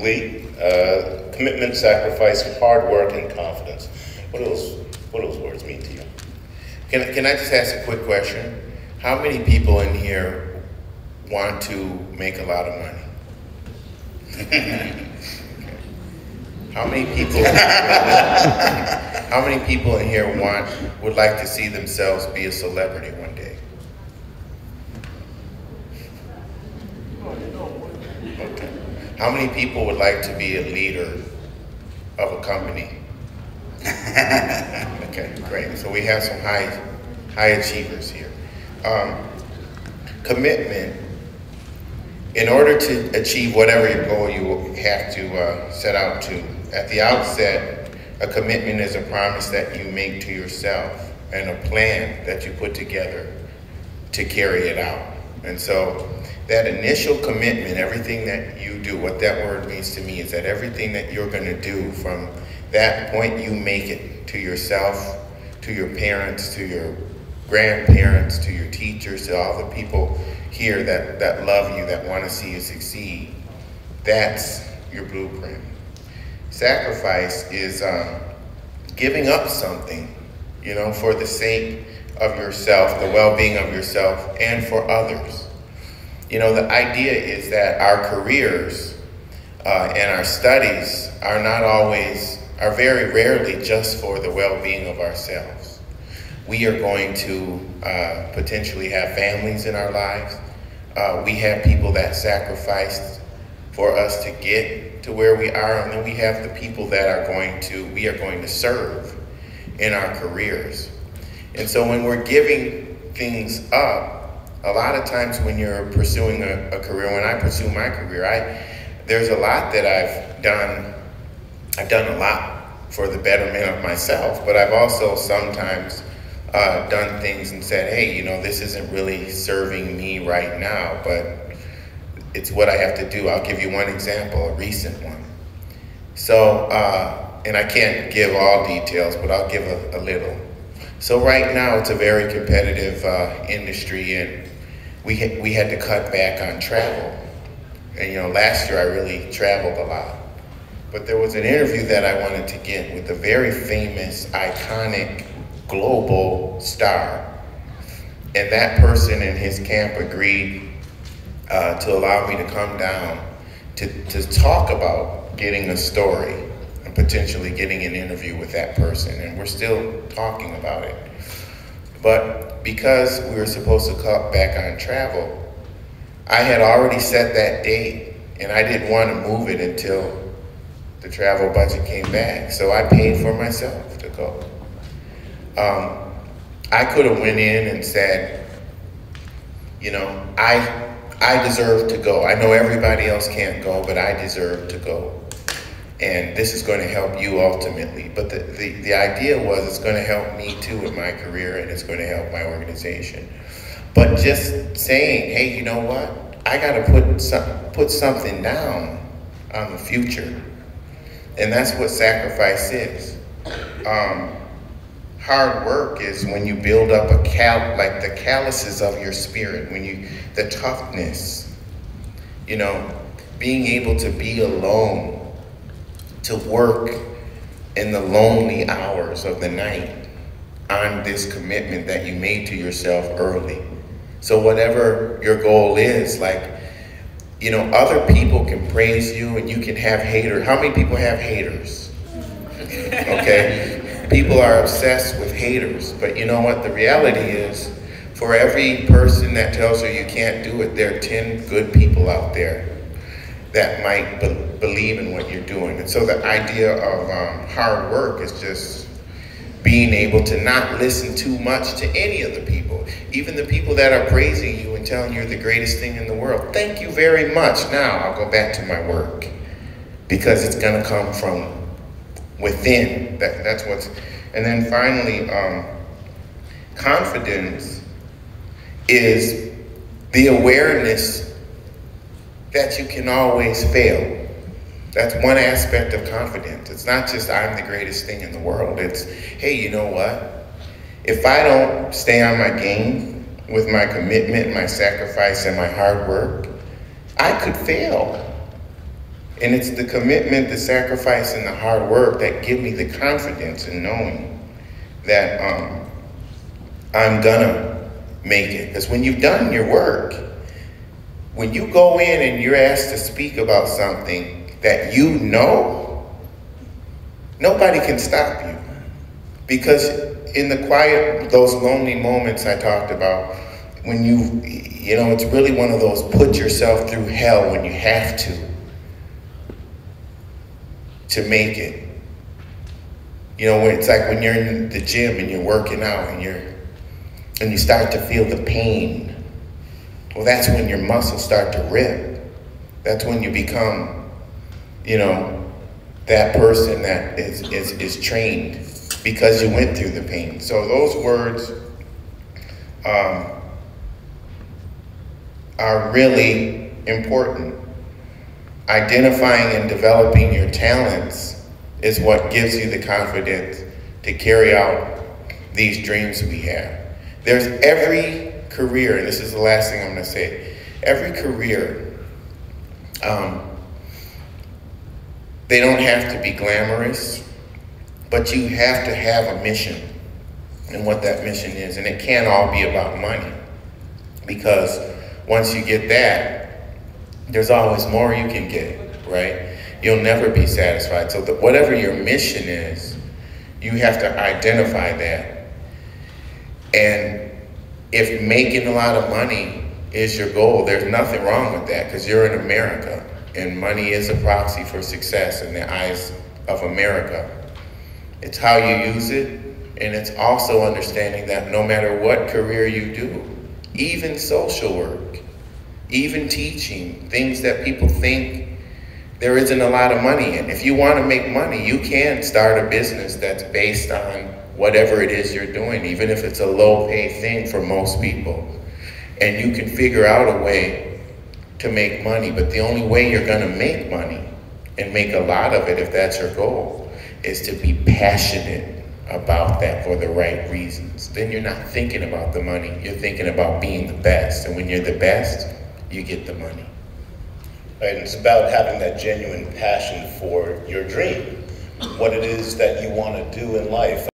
Lee. Commitment, sacrifice, hard work, and confidence. What do those words mean to you? Can I just ask a quick question? How many people in here want to make a lot of money? How many people in here would like to see themselves be a celebrity one day? Okay. How many people would like to be a leader of a company? Okay, great. So we have some high achievers here. Commitment. In order to achieve whatever your goal you have to set out to, at the outset, a commitment is a promise that you make to yourself and a plan that you put together to carry it out. And so that initial commitment, everything that you do, what that word means to me is that everything that you're going to do from that point you make it to yourself, to your parents, to your grandparents, to your teachers, to all the people here that love you, that want to see you succeed. That's your blueprint. Sacrifice is giving up something, for the sake of yourself, the well-being of yourself, and for others. The idea is that our careers and our studies are very rarely just for the well-being of ourselves. We are going to potentially have families in our lives. We have people that sacrificed for us to get to where we are, and then we have the people that we are going to serve in our careers. And so when we're giving things up, a lot of times when you're pursuing a career, when I pursue my career, there's a lot that I've done. I've done a lot for the betterment of myself, but I've also sometimes done things and said, hey, this isn't really serving me right now, but it's what I have to do. I'll give you one example, a recent one. So, and I can't give all details, but I'll give a little. So right now it's a very competitive industry, and we had to cut back on travel. And last year I really traveled a lot. But there was an interview that I wanted to get with a very famous, iconic, global star. And that person and his camp agreed to allow me to come down to talk about getting a story and potentially getting an interview with that person. And we're still talking about it. But because we were supposed to cut back on travel, I had already set that date, and I didn't want to move it until the travel budget came back. So I paid for myself to go. I could have went in and said, I deserve to go. I know everybody else can't go, but I deserve to go. And this is going to help you ultimately. But the idea was it's going to help me too in my career, and it's going to help my organization. But just saying, hey, you know what? I got to put something down on the future. And that's what sacrifice is. Hard work is when you build up like the calluses of your spirit, the toughness, being able to be alone, to work in the lonely hours of the night on this commitment that you made to yourself early. So whatever your goal is, other people can praise you and you can have haters. How many people have haters? Okay? People are obsessed with haters, but you know what? The reality is, for every person that tells you you can't do it, there are 10 good people out there that might believe in what you're doing. And so the idea of hard work is just being able to not listen too much to any of the people, even the people that are praising you and telling you you're the greatest thing in the world. Thank you very much. Now I'll go back to my work, because it's going to come from within. That's what's. And then finally, confidence is the awareness that you can always fail. That's one aspect of confidence. It's not just I'm the greatest thing in the world. It's, hey, you know what? If I don't stay on my game with my commitment, my sacrifice, and my hard work, I could fail. And it's the commitment, the sacrifice, and the hard work that give me the confidence in knowing that I'm gonna make it. Because when you've done your work, when you go in and you're asked to speak about something that you know, nobody can stop you. Because in the quiet, those lonely moments I talked about, when you know, it's really one of those put yourself through hell when you have to make it. You know, when it's like when you're in the gym and you're working out and you start to feel the pain. Well, that's when your muscles start to rip. That's when you become, you know, that person that is trained because you went through the pain. So those words are really important. Identifying and developing your talents is what gives you the confidence to carry out these dreams we have. There's every career, and this is the last thing I'm gonna say, every career, they don't have to be glamorous, but you have to have a mission and what that mission is. And it can't all be about money, because once you get that, there's always more you can get, right? You'll never be satisfied. So whatever your mission is, you have to identify that. And if making a lot of money is your goal, there's nothing wrong with that, because you're in America, and money is a proxy for success in the eyes of America. It's how you use it, and it's also understanding that no matter what career you do, even social work, even teaching, things that people think there isn't a lot of money in. If you want to make money, you can start a business that's based on whatever it is you're doing, even if it's a low-paid thing for most people. And you can figure out a way to make money, but the only way you're gonna make money, and make a lot of it if that's your goal, is to be passionate about that for the right reasons. Then you're not thinking about the money, you're thinking about being the best. And when you're the best, you get the money. Right, and it's about having that genuine passion for your dream, what it is that you want to do in life.